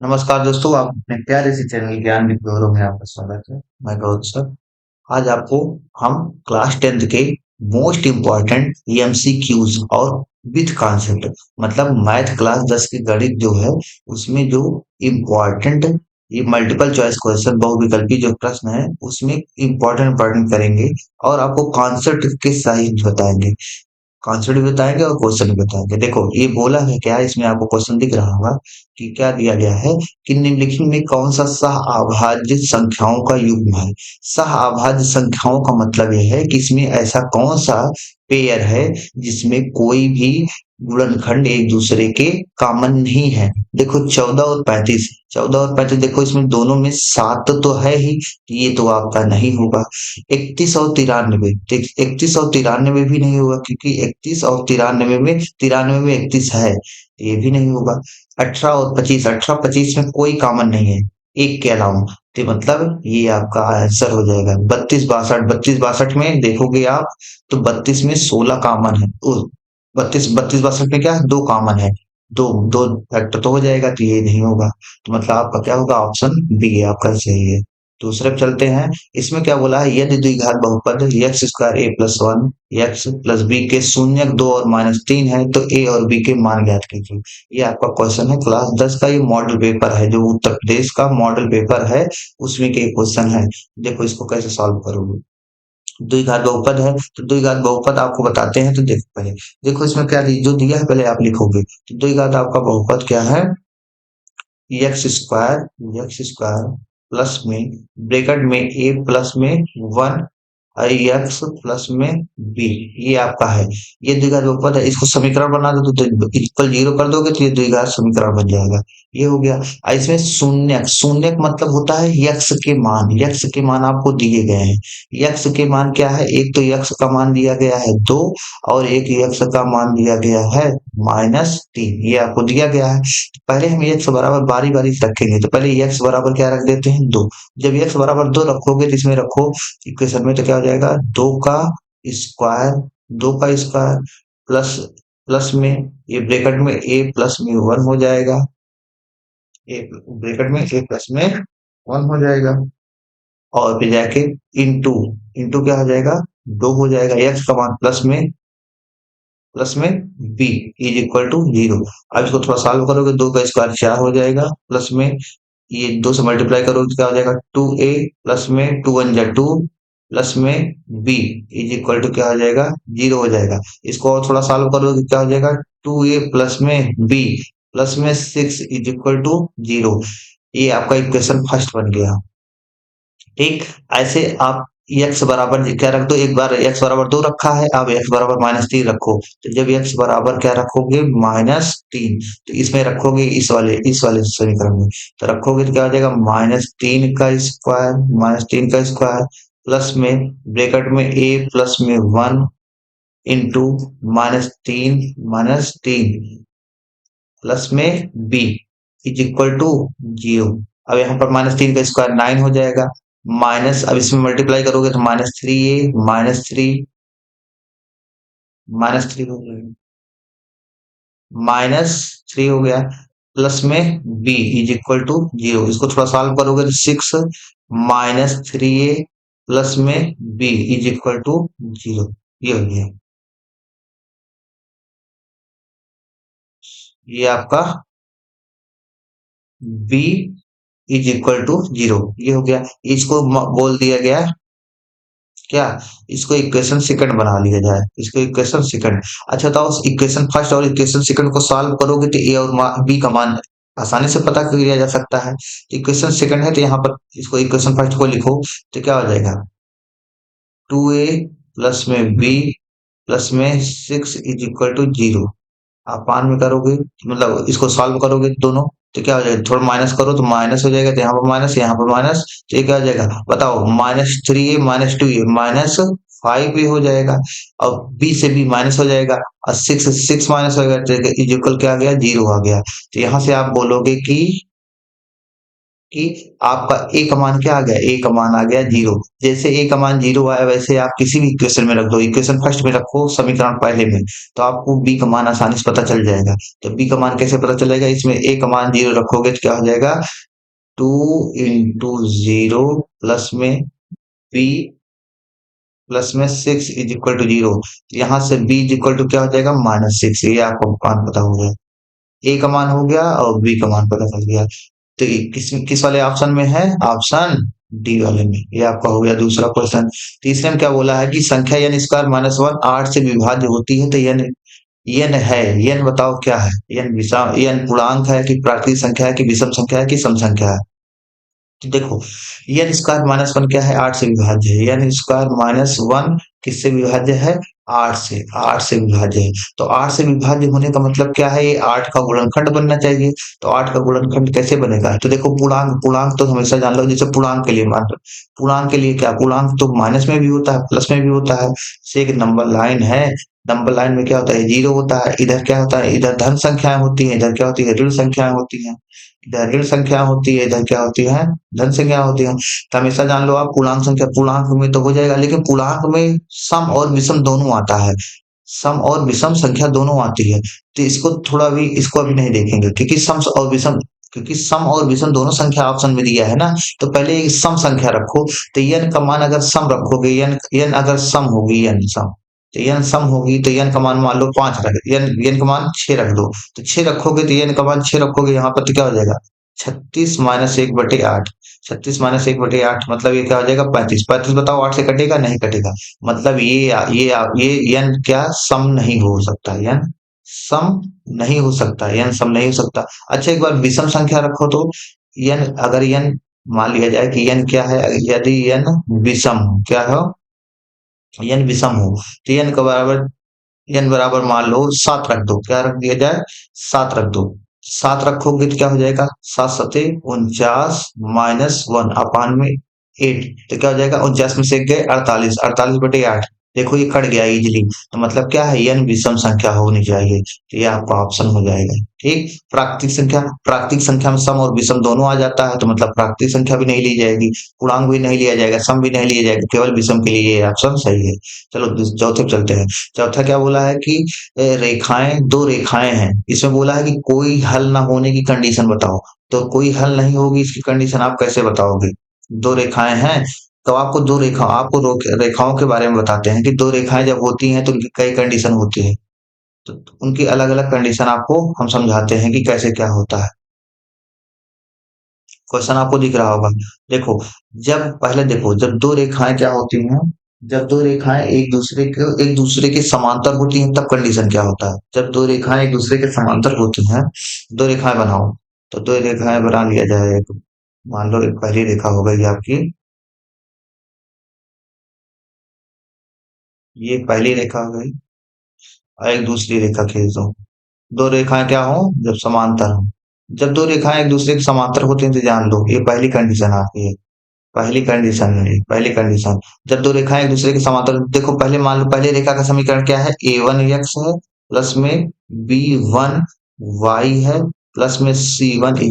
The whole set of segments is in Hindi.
नमस्कार दोस्तों, आप अपने प्यारे से चैनल ज्ञान विद गौरव में आपका स्वागत है। मैं गौरव सर। आज आपको हम क्लास 10th के मोस्ट इम्पोर्टेंट एमसीक्यूज और विथ कॉन्सेप्ट मतलब मैथ क्लास 10 की गणित जो है उसमें जो इम्पोर्टेंट ये मल्टीपल चॉइस क्वेश्चन बहुविकल्पी जो प्रश्न है उसमें इम्पोर्टेंट इम्पोर्टेंट करेंगे और आपको कॉन्सेप्ट के सही बताएंगे। कॉन्सेप्ट भी बताएंगे और क्वेश्चन भी बताएंगे। देखो ये बोला है क्या, इसमें आपको क्वेश्चन दिख रहा होगा कि क्या दिया गया है कि निम्नलिखित में कौन सा सह अभाज्य संख्याओं का युग्म है। सह अभाज्य संख्याओं का मतलब यह है कि इसमें ऐसा कौन सा पेयर है जिसमें कोई भी गुणनखंड एक दूसरे के कॉमन नहीं है। देखो 14 और 35, 14 और 35 देखो इसमें दोनों में 7 तो है ही, ये तो आपका नहीं होगा। 31 और 93, 31 और 93 भी नहीं होगा क्योंकि 31 और 93 में 31 है, ये भी नहीं होगा। 18 और 25, 18 25 में कोई कॉमन नहीं है एक के अलावा, तो मतलब ये आपका आंसर हो जाएगा। 32 62, 32 62 में देखोगे आप तो 32 में 16 कॉमन है। 32 32 62 में क्या है, दो कॉमन है, दो दो फैक्टर तो हो जाएगा, तो ये नहीं होगा। तो मतलब आपका क्या होगा, ऑप्शन बी आपका सही है। दूसरे पे चलते हैं। इसमें क्या बोला है, यदि द्विघात बहुपद x square a plus one x plus b के शून्य 2 और -3 है तो ए और बी के मान ज्ञात कीजिए। ये आपका क्वेश्चन है क्लास 10 का, ये मॉडल पेपर है जो उत्तर प्रदेश का मॉडल पेपर है, उसमें के क्वेश्चन है। देखो इसको कैसे सॉल्व करोगे। द्विघात बहुपद है तो द्विघात बहुपद आपको बताते हैं, तो देखो पहले, देखो इसमें क्या जो दिया है पहले आप लिखोगे। तो द्विघात आपका बहुपद क्या है, एक्स स्क्वायर प्लस में ब्रैकेट में ए प्लस में वन एक्स प्लस में बी, ये आपका है। ये द्विघात बहुपद है, इसको समीकरण बना दो तो इक्वल जीरो कर दोगे तो ये द्विघात समीकरण बन जाएगा। ये हो गया। इसमें शून्य, शून्य मतलब होता है यक्स के मान, यक्स के मान आपको दिए गए हैं। यक्स के मान क्या है, एक तो यक्स का मान दिया गया है 2 और एक यक्स का मान दिया गया है -3, ये आपको दिया गया है। पहले हम यक्स बराबर बारी बारी से रखेंगे, तो पहले यक्स बराबर क्या रख देते हैं 2। जब यक्स बराबर 2 रखोगे तो इसमें रखो इक्वेशन में, तो क्या हो जाएगा 2 का स्क्वायर, 2 का स्क्वायर प्लस प्लस में ये ब्रैकेट में ए प्लस में वन हो जाएगा, ए ब्रैकेट में ए प्लस में वन हो जाएगा और फिर जाके इंटू, इंटू क्या हो जाएगा 2 हो जाएगा, एक्स का मान प्लस में बी इज इक्वल टू 0। अब इसको थोड़ा सॉल्व करोगे, 2 का स्क्वायर 4 हो जाएगा, प्लस में ये 2 से मल्टीप्लाई करोगे तो क्या हो जाएगा 2a प्लस में 2 1 जा 2 प्लस में बी इज इक्वल टू क्या हो जाएगा 0 हो जाएगा। इसको और थोड़ा सॉल्व करोगे क्या हो जाएगा 2a प्लस में बी प्लस में 6 इज इक्वल टू 0। ये आपका इक्वेशन फर्स्ट बन गया। ठीक, ऐसे आप एक्स बराबर क्या रख दो, एक बार एक्स बराबर 2 रखा है, अब एक्स बराबर -3 रखो। तो जब एक्स बराबर क्या रखोगे -3, तो इसमें रखोगे इस वाले समीकरण में, तो रखोगे तो क्या हो जाएगा -3 का स्क्वायर प्लस में ब्रैकेट में ए प्लस में वन इंटू -3 प्लस में बी इज इक्वल टू 0। अब यहाँ पर -3 का स्क्वायर 9 हो जाएगा, माइनस अब इसमें मल्टीप्लाई करोगे तो -3 हो जाएगा, -3 हो गया प्लस में बी इज इक्वल टू 0। इसको थोड़ा सॉल्व करोगे तो 6 -3a प्लस में बी इज इक्वल टू 0, ये हो गया। ये आपका बी इज इक्वल टू 0, ये हो गया। इसको बोल दिया गया क्या, इसको इक्वेशन सेकंड बना लिया जाए, इसको इक्वेशन सेकंड। अच्छा तो इक्वेशन फर्स्ट और इक्वेशन सेकंड को सॉल्व करोगे तो ए और बी का मान आसानी से पता कर लिया जा सकता है। इक्वेशन सेकंड है तो यहाँ पर इसको इक्वेशन फर्स्ट को लिखो, तो क्या हो जाएगा 2a प्लस में बी प्लस में 6 इज इक्वल टू 0। आप मान में करोगे मतलब इसको सॉल्व करोगे दोनों, तो क्या हो जाएगा, थोड़ा माइनस करो तो माइनस हो जाएगा, तो यहाँ पर माइनस यहाँ पर माइनस, तो ये क्या हो जाएगा बताओ -3a -2a -5 भी हो जाएगा और b से भी माइनस हो जाएगा और 6 माइनस हो गया तो इज इक्वल क्या आ गया 0 आ गया। तो यहाँ से आप बोलोगे कि कि आपका ए का मान क्या आ गया, ए का मान आ गया 0। जैसे ए का मान 0 आया वैसे आप किसी भी इक्वेशन में रख दो, इक्वेशन फर्स्ट में रखो, समीकरण पहले में, तो आपको बी का मान आसानी से पता चल जाएगा। तो बी का मान कैसे पता चलेगा, इसमें ए का मान 0 रखोगे तो क्या हो जाएगा, 2 into 0 प्लस में बी प्लस में 6 = 0। यहाँ से बी इक्वल टू क्या हो जाएगा, -6। ये आपको मान पता हो गया, ए का मान हो गया और बी का मान पता चल गया। तो ये किस किस वाले ऑप्शन में है, ऑप्शन डी वाले में। ये आपका हो गया दूसरा क्वेश्चन। तीसरे में क्या बोला है कि संख्या n स्क्वायर माइनस 1 8 से विभाज्य होती है, तो n है, n बताओ क्या है, n पूर्णांक है कि प्राकृतिक संख्या है कि विषम संख्या है कि सम संख्या है। तो देखो n स्क्वायर माइनस 1 क्या है, 8 से विभाज्य है। n स्क्वायर माइनस 1 किससे विभाज्य है, 8 से विभाज्य है। तो 8 से विभाज्य होने का मतलब क्या है, ये 8 का गुणनखंड बनना चाहिए। तो 8 का गुणनखंड कैसे बनेगा, तो देखो पूर्णांक, पूर्णांक तो हमेशा जान लो, जैसे पूर्णांक के लिए मान लो, पूर्णांक के लिए क्या, पूर्णांक तो माइनस में भी होता है प्लस में भी होता है। जैसे एक नंबर लाइन है, नंबर लाइन में क्या होता है, 0 होता है, इधर क्या होता है, इधर धन संख्याएं होती है, इधर क्या होती है, ऋण संख्याएं होती है। इधर ऋण संख्या होती है, इधर क्या होती है, धन संख्या होती है। तो हमेशा जान लो आप पूर्णांक संख्या, पूर्णांक में तो हो जाएगा, लेकिन पूर्णांक में सम और विषम दोनों आता है, सम और विषम संख्या दोनों आती है। तो इसको थोड़ा भी, इसको अभी नहीं देखेंगे, क्योंकि सम और विषम, क्योंकि सम और विषम दोनों संख्या ऑप्शन में दिया है ना। तो पहले एक सम संख्या रखो, तो n का मान अगर सम रखोगे, n अगर सम होगी, n सम, तो n सम होगी, तो n का मान मान लो 5 रख, n का मान 6 रख दो। तो 6 रखोगे तो n का मान 6 रखोगे यहाँ पर, तो क्या हो जाएगा, 36 - 1/8। 36 - 1/8 मतलब ये क्या हो जाएगा, 35। 35 बताओ 8 से कटेगा, नहीं कटेगा। मतलब ये n क्या सम नहीं हो सकता, n सम नहीं हो सकता, n सम नहीं हो सकता। अच्छा एक बार विषम संख्या रखो तो, n अगर n मान लिया जाए कि n क्या है, यदि n विषम हो, क्या हो, n विषम हो, तो n का बराबर, n बराबर मान लो 7 रख दो, क्या रख दिया जाए, 7 रख दो। 7 रखोगे तो क्या हो जाएगा, 7 × 7 = 49 अपान में 8। तो क्या हो जाएगा, 49 में से एक गए 48, 48/8। देखो ये कट गया इजीली। तो मतलब क्या है, n विषम संख्या होनी चाहिए। तो ये आपका ऑप्शन हो जाएगा। ठीक, प्राकृतिक संख्या, प्राकृतिक संख्या में सम और विषम दोनों आ जाता है, तो मतलब प्राकृतिक संख्या भी नहीं ली जाएगी, पूर्णांक भी नहीं लिया जाएगा, सम भी नहीं लिया जाएगा, केवल विषम के लिए ये ऑप्शन सही है। चलो चौथे पे चलते हैं। चौथा क्या बोला है कि रेखाएं, दो रेखाएं हैं, इसमें बोला है कि कोई हल ना होने की कंडीशन बताओ। तो कोई हल नहीं होगी इसकी कंडीशन आप कैसे बताओगे, दो रेखाएं हैं, तो आपको दो रेखा, आपको रेखाओं के बारे में बताते हैं कि दो रेखाएं जब होती हैं तो उनकी कई कंडीशन होती है। तो उनकी अलग अलग कंडीशन आपको हम समझाते हैं कि कैसे क्या होता है। क्वेश्चन आपको दिख रहा होगा, देखो, जब पहले देखो, जब दो रेखाएं क्या होती हैं, जब दो रेखाएं एक दूसरे के समांतर होती हैं तब कंडीशन क्या होता है, जब दो रेखाएं एक दूसरे के समांतर होती हैं, दो रेखाएं बनाओ, तो दो रेखाएं बना लिया जाए। एक मान लो एक पहली रेखा हो गई आपकी, ये पहली रेखा हो गई, और एक दूसरी रेखा खींच दो। दो रेखाएं क्या हो, जब समांतर हो, जब दो रेखाएं एक दूसरे के समांतर होती हैं तो जान लो ये पहली कंडीशन आपकी है, पहली कंडीशन है, पहली कंडीशन। जब दो रेखाएं एक दूसरे के समांतर, देखो पहले मान लो पहली रेखा का समीकरण क्या है, a1x है प्लस में b1y है प्लस में c1 =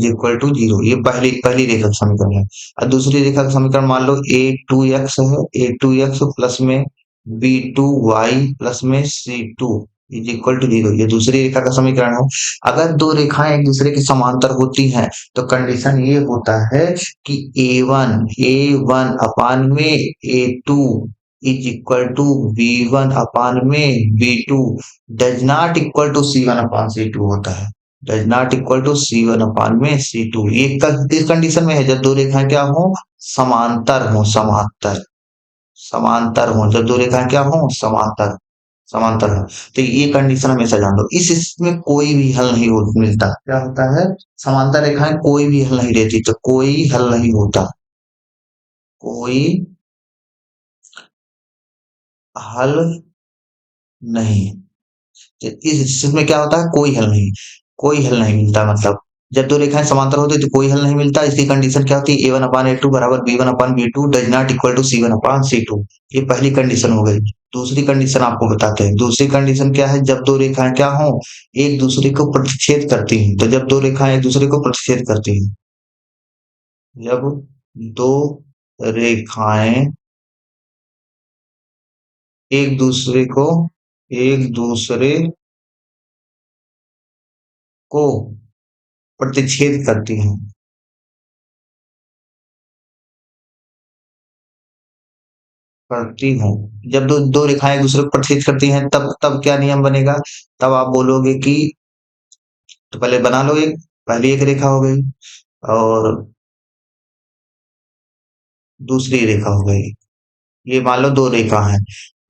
0। ये पहली पहली रेखा का समीकरण है। और दूसरी रेखा का समीकरण मान लो a2x है, a2x प्लस में b2y प्लस में c2 = 0। ये दूसरी रेखा का समीकरण है। अगर दो रेखाएं एक दूसरे के समांतर होती हैं तो कंडीशन ये होता है कि a1 अपान में a2 = b1 अपान में b2 does not equal to c1/c2 होता है, does not equal to c1/c2। ये किस कंडीशन में है, जब दो रेखाएं क्या हो, समांतर हो, समांतर, समांतर हो, जब दो रेखाएं क्या हो, समांतर, समांतर हो। तो ये कंडीशन हमेशा जान लो, इस इसमें कोई भी हल नहीं मिलता, क्या होता है, समांतर रेखाएं कोई भी हल नहीं देती, तो कोई हल नहीं होता, कोई हल नहीं। तो इस इसमें क्या होता है, कोई हल नहीं, कोई हल नहीं मिलता। मतलब जब दो रेखाएं समांतर होती है तो कोई हल नहीं मिलता। इसकी कंडीशन क्या होती है, a1/a2 बराबर b1/b2 does not equal to c1/c2। ये पहली कंडीशन हो गई। दूसरी कंडीशन आपको बताते हैं, दूसरी कंडीशन क्या है, जब दो रेखाएं क्या हो, एक दूसरे को प्रतिच्छेद करती हैं। तो जब दो रेखाएं एक दूसरे को प्रतिच्छेद करती हैं, जब दो रेखाएं एक दूसरे को एक दूसरे को प्रतिच्छेद करती हैं। करती हूँ। जब दो दो रेखाएं एक दूसरे को प्रतिच्छेद करती हैं तब तब क्या नियम बनेगा? तब आप बोलोगे कि, तो पहले बना लो एक, पहली एक रेखा हो गई और दूसरी रेखा हो गई। ये मान लो दो रेखा है।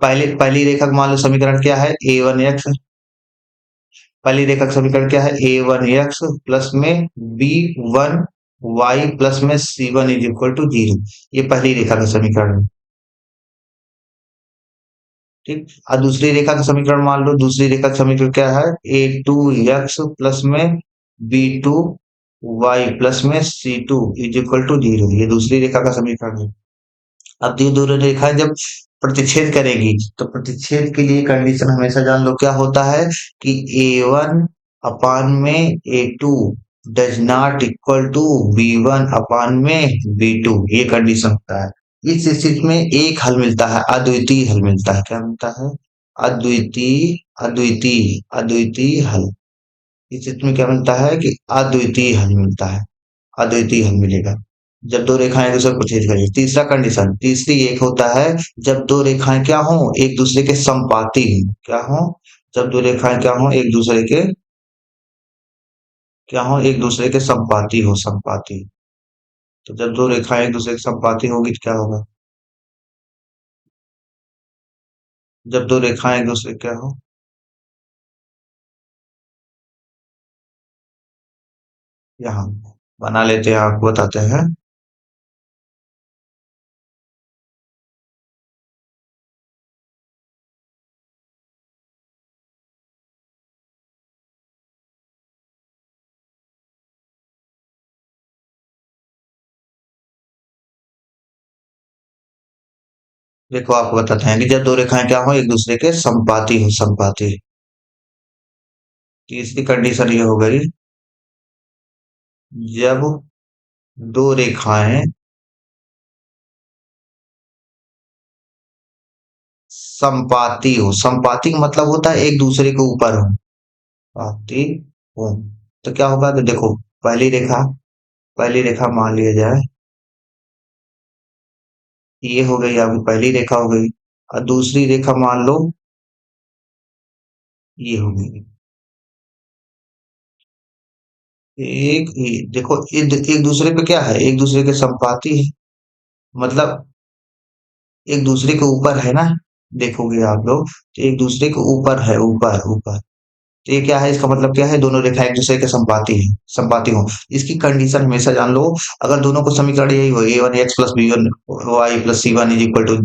पहले पहली रेखा का मान लो समीकरण क्या है? A one x. पहली रेखा का समीकरण क्या है? ए वन एक्स प्लस में बी वन वाई प्लस में c one is equal to zero. ये पहली रेखा का समीकरण है। ठीक। और दूसरी रेखा का समीकरण मान लो, दूसरी रेखा का समीकरण क्या है? ए टू एक्स प्लस में बी टू वाई प्लस में c two is equal to zero. ये दूसरी रेखा का समीकरण है। अब ये दोनों रेखाएं जब प्रतिच्छेद करेगी तो प्रतिच्छेद के लिए कंडीशन हमेशा जान लो क्या होता है कि ए वन अपान में ए two does not equal to b one upon में बी टू। ये कंडीशन होता है। इस स्थिति में एक हल मिलता है, अद्वितीय हल मिलता है। क्या मिलता है? अद्वितीय, अद्वितीय, अद्वितीय हल। इस स्थिति में क्या मिलता है कि अद्वितीय हल मिलता है। अद्वितीय हल मिलेगा जब दो रेखाएं एक दूसरे को छेद करें। तीसरा कंडीशन, तीसरी एक होता है जब दो रेखाएं क्या हो? एक दूसरे के संपाती हो। क्या हो? जब दो रेखाएं क्या हो? एक दूसरे के क्या हो? एक दूसरे के संपाती हो, संपाती। तो जब दो रेखाएं एक दूसरे के संपाती होगी तो क्या होगा? जब दो रेखाएं एक दूसरे के क्या हो? यहाँ बना लेते हैं, आपको बताते हैं। देखो आपको बताते हैं कि जब दो रेखाएं क्या हो? एक दूसरे के संपाती हो, संपाती। तीसरी कंडीशन ये हो गई जब दो रेखाएं संपाती हो। संपाती का मतलब होता है एक दूसरे के ऊपर हो। पाती हो तो क्या होगा? तो देखो, पहली रेखा, पहली रेखा मान लिया जाए, ये हो गई आपकी पहली रेखा हो गई। और दूसरी रेखा मान लो ये हो गई। देखो एक दूसरे पे क्या है? एक दूसरे के संपाती है, मतलब एक दूसरे के ऊपर है ना। देखोगे आप लोग तो एक दूसरे के ऊपर है, ऊपर ऊपर। तो ये क्या है? इसका मतलब क्या है? दोनों रेखा एक दूसरे के संपाती है, संपाती हो। इसकी कंडीशन हमेशा जान लो। अगर दोनों को समीकरण यही हो, a one x plus b one y plus c one is equal to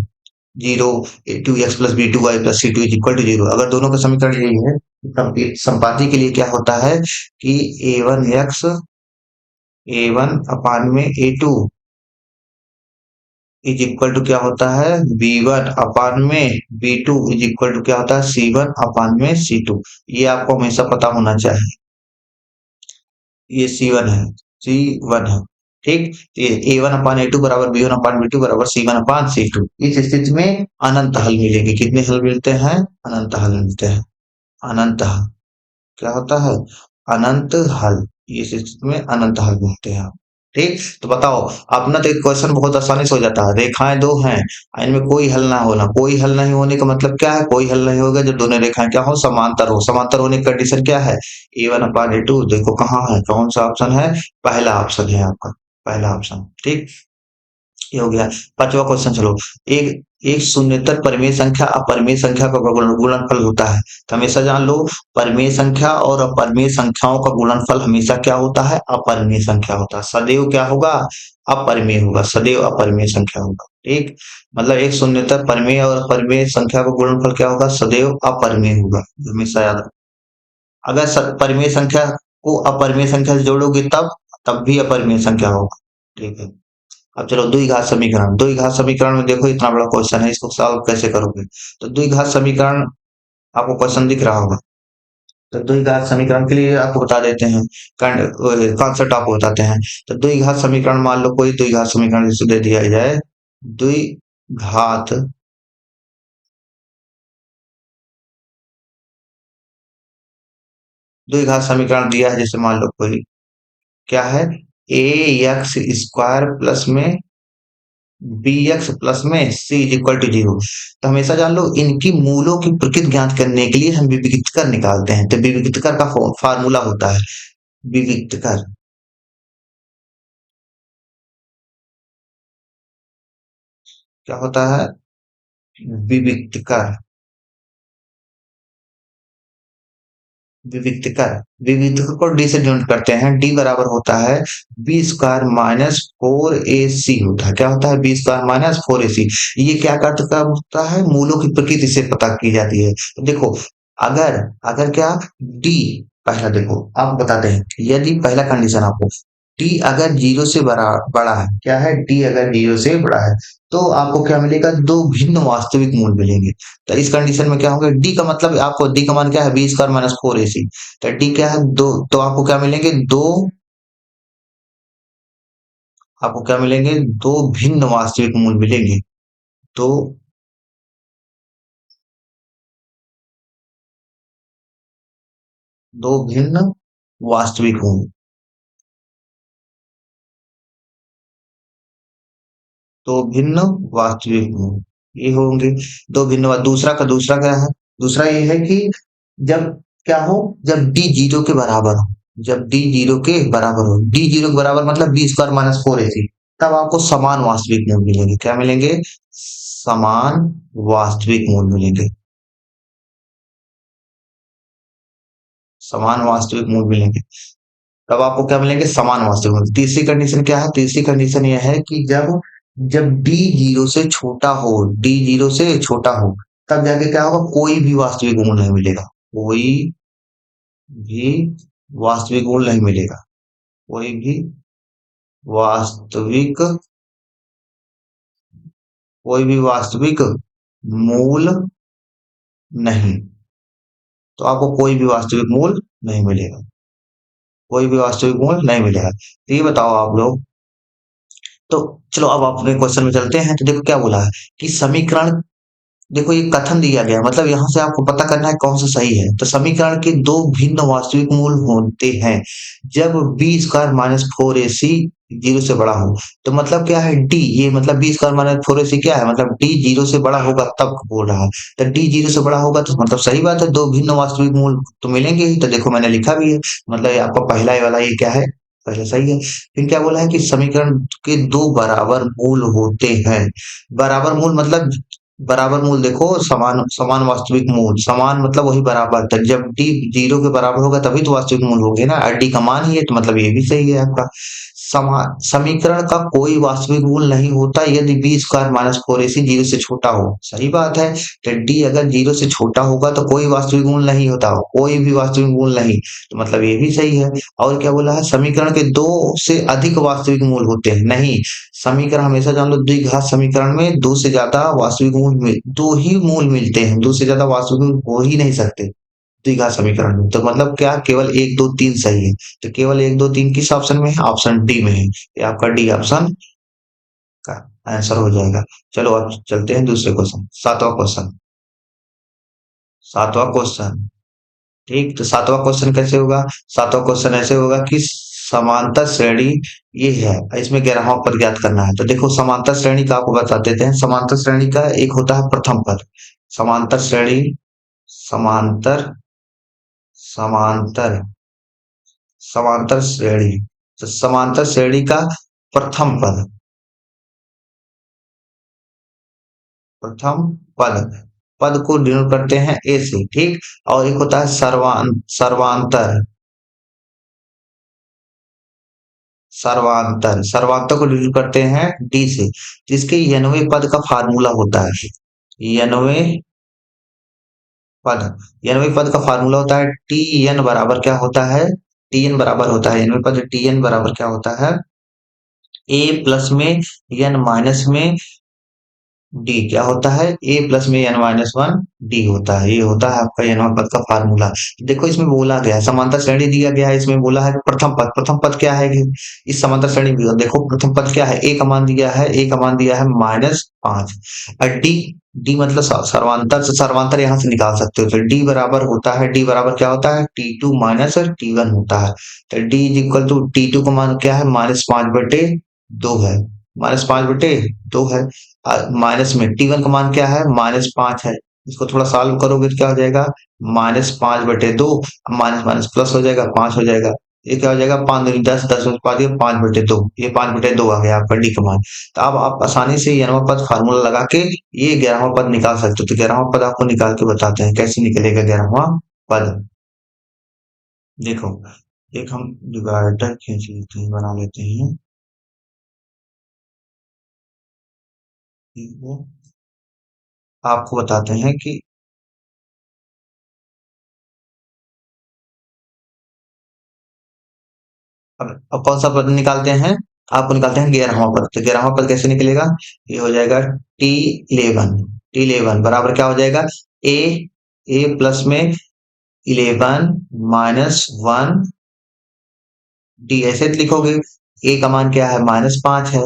zero, a two x plus b two y plus c two is equal to zero, अगर दोनों का समीकरण यही है, तब संपाती के लिए क्या होता है कि A one x, A one upon में ए टू इज इक्वल टू क्या होता है? बी वन अपान में B two is equal to क्या होता है? सी वन अपान में सी टू। ये आपको हमेशा पता होना चाहिए। ये सी वन है, सी वन है। ठीक। तो ये A one upon A two बराबर B one upon B two बराबर C one upon C to. इस स्थिति में अनंत हल मिलेंगे। कितने हल मिलते हैं? अनंत हल मिलते हैं। अनंत हल क्या होता है? अनंत हल। इस स्थिति में अनंत हल मिलते हैं। ठीक। तो बताओ, अपना तो एक क्वेश्चन बहुत आसानी से हो जाता है। रेखाएं दो हैं, इनमें कोई हल ना होना। कोई हल नहीं होने का मतलब क्या है? कोई हल नहीं होगा जब दोनों रेखाएं क्या हो? समांतर हो। समांतर होने की कंडीशन क्या है? A one upon A to. देखो कहाँ है, कौन सा ऑप्शन है? पहला ऑप्शन है आपका, पहला ऑप्शन। ठीक। ये हो गया। पांचवा क्वेश्चन चलो। एक एक शून्यतर परिमेय संख्या अपरिमेय संख्या का गुणनफल होता है। तो हमेशा जान लो, परिमेय संख्या और अपरिमेय संख्याओं का गुणनफल हमेशा क्या होता है? अपरिमेय संख्या होता है। सदैव क्या होगा? अपरिमेय होगा, सदैव अपरिमेय संख्या होगा। ठीक। मतलब एक शून्यतर परिमेय और अपरिमेय संख्या का गुणनफल क्या होगा? सदैव अपरिमेय होगा। हमेशा याद रखो। अगर परिमेय संख्या को अपरिमेय संख्या से जोड़ोगे तब भी अपरिमेय संख्या होगा। ठीक है। अब चलो द्विघात समीकरण। द्विघात समीकरण में देखो इतना बड़ा क्वेश्चन है, इसको सॉल्व कैसे करोगे? तो द्विघात समीकरण आपको क्वेश्चन दिख रहा होगा। तो द्विघात समीकरण के लिए आपको बता देते हैं, कॉन्सेप्ट आपको बताते हैं। तो द्विघात समीकरण, मान लो कोई द्विघात समीकरण जिसे दे दिया जाए, द्विघात द्विघात समीकरण दिया है, जैसे मान लो कोई क्या है, ए एक्स स्क्वायर प्लस में बी एक्स प्लस में सी इज इक्वल टू जीरो। तो हमेशा जान लो, इनकी मूलों की प्रकृति ज्ञात करने के लिए हम विविक्तकर निकालते हैं। तो विविक्तकर का फार्मूला होता है, विविक्तकर क्या होता है, विविक्तकर विविक्तकर विविक्तकर को डी से डिनोट करते हैं। डी बराबर होता है बी स्क्वायर माइनस फोर ए सी होता है। क्या होता है, बी स्क्वायर माइनस फोर ए सी। ये क्या करता होता है, मूलों की प्रकृति से पता की जाती है। तो देखो, अगर अगर क्या, डी, पहला देखो आप बताते हैं, यदि पहला कंडीशन आपको, डी अगर जीरो से बड़ा है, क्या है, डी अगर जीरो से बड़ा है, तो आपको क्या मिलेगा, दो भिन्न वास्तविक मूल मिलेंगे। तो इस कंडीशन में क्या होगा, डी का मतलब, आपको डी का मान क्या है, बी स्क्वायर माइनस फोर ए सी। तो डी क्या है, दो, तो आपको क्या मिलेंगे, दो, आपको क्या मिलेंगे, दो भिन्न वास्तविक मूल मिलेंगे। तो दो भिन्न वास्तविक मूल, दो भिन्न वास्तविक मूल ये होंगे। दो भिन्न दूसरा क्या है, दूसरा ये है कि जब क्या हो, जब डी जीरो के बराबर हो, जब डी जीरो के बराबर हो, डी जीरो के बराबर मतलब बी स्क्वायर माइनस फोर ए सी, तब आपको समान वास्तविक मूल मिलेंगे। क्या मिलेंगे, समान वास्तविक मूल मिलेंगे, समान वास्तविक मूल मिलेंगे। तब आपको क्या मिलेंगे, समान वास्तविक मूल। तीसरी कंडीशन क्या है, तीसरी कंडीशन यह है कि जब जब डी जीरो से छोटा हो, डी जीरो से छोटा हो, तब जाके क्या होगा, कोई भी वास्तविक मूल नहीं मिलेगा, कोई भी वास्तविक मूल नहीं मिलेगा, कोई भी वास्तविक कोई भी वास्तविक मूल नहीं। तो आपको कोई भी वास्तविक मूल नहीं मिलेगा, कोई भी वास्तविक मूल नहीं मिलेगा। तो ये बताओ आप लोग, तो चलो अब अपने क्वेश्चन में चलते हैं। तो देखो क्या बोला है कि समीकरण, देखो ये कथन दिया गया है, मतलब यहाँ से आपको पता करना है कौन सा सही है। तो समीकरण के दो भिन्न वास्तविक मूल होते हैं जब बी स्क्वायर माइनस फोर ए सी जीरो से बड़ा हो। तो मतलब क्या है, डी, ये मतलब बी स्क्वायर माइनस फोर ए सी क्या है, मतलब डी जीरो से बड़ा होगा तब बोल रहा है। तो डी जीरो से बड़ा होगा तो मतलब सही बात है, दो भिन्न वास्तविक मूल तो मिलेंगे ही। तो देखो मैंने लिखा भी है, मतलब ये आपका पहला ही वाला ये क्या है, पहले सही है। फिर क्या बोला है कि समीकरण के दो बराबर मूल होते हैं। बराबर मूल मतलब, बराबर मूल देखो, समान समान वास्तविक मूल, समान मतलब वही बराबर, तक जब डी जीरो के बराबर होगा तभी तो वास्तविक मूल होंगे ना, और डी का मान ही है, तो मतलब ये भी सही है आपका। समीकरण का कोई वास्तविक मूल नहीं होता यदि बी स्क्वायर माइनस फोर ए सी जीरो से छोटा हो। सही बात है। तो डी अगर जीरो से छोटा होगा तो कोई वास्तविक मूल नहीं होता, कोई भी वास्तविक मूल नहीं, तो मतलब ये भी सही है। और क्या बोला है, समीकरण के दो से अधिक वास्तविक मूल होते हैं, नहीं, समीकरण हमेशा जान लो, द्विघात समीकरण में दो से ज्यादा वास्तविक मूल दो ही मूल मिलते हैं, दो से ज्यादा वास्तविक मूल हो ही नहीं सकते द्विघात समीकरण में। तो मतलब क्या, केवल एक दो तीन सही है। तो केवल एक दो तीन किस ऑप्शन में है, ऑप्शन डी में है। ये आपका डी ऑप्शन का आंसर हो जाएगा। चलो अब चलते हैं दूसरे क्वेश्चन, सातवां क्वेश्चन, सातवां क्वेश्चन। ठीक, तो सातवां क्वेश्चन कैसे होगा, सातवां क्वेश्चन ऐसे होगा कि समांतर श्रेणी ये है, इसमें 11वां पद ज्ञात करना है। तो देखो समांतर श्रेणी का आपको बता देते हैं। समांतर श्रेणी का एक होता है प्रथम पद, समांतर श्रेणी, समांतर समांतर समांतर श्रेणी, तो समांतर श्रेणी का प्रथम पद, प्रथम पद, पद को डिनोट करते हैं ए से, ठीक। और एक होता है सर्वांतर, सर्वांतर को डिनोट करते हैं डी से, जिसके यनवे पद का फार्मूला होता है, यनवे पद, यनवे पद का फार्मूला होता है टी एन बराबर क्या होता है, टी एन बराबर होता है, यनवे पद टी एन बराबर क्या होता है, ए प्लस में एन माइनस में डी क्या होता है, ए प्लस में एन माइनस वन डी होता है, ये होता है आपका एन पद का फार्मूला। देखो इसमें बोला गया है समांतर श्रेणी दिया गया है, इसमें बोला है कि प्रथम पद क्या है कि इस समांतर श्रेणी में देखो प्रथम पद क्या है, ए का मान दिया है, ए का मान दिया है -5 और डी, डी मतलब सर्वांतर से सर्वांतर यहाँ से निकाल सकते हो, तो डी बराबर होता है, डी बराबर क्या होता है T2 माइनस T1 होता है। तो D is equal to T2 का मान क्या है -5/2 है, -5/2 है। माइनस में T1 का मान क्या है -5 है, इसको थोड़ा सॉल्व करोगे तो क्या हो जाएगा -5/2, माइनस माइनस प्लस हो जाएगा 5 हो जाएगा, ये क्या हो जाएगा 5 दूनी 10, 10 में 5 5/2, ये 5/2 आ गया आपका डी का मान। तो अब आप आसानी से 11वां पद फार्मूला लगा के ये 11वां पद निकाल सकते हो। तो 11वां पद आपको निकाल के बताते हैं कैसे निकलेगा 11वां पद। देखो एक हम डिवाइडर खींच लेते हैं, बना लेते हैं, ठीक है। आपको बताते हैं कि अब कौन सा पद निकालते हैं, आपको निकालते हैं 11वां पद। तो 11वां पद कैसे निकलेगा, ये हो जाएगा T11, T11 बराबर क्या हो जाएगा ए, ए प्लस में 11 -1 डी, ऐसे लिखोगे। ए का मान क्या है -5 है,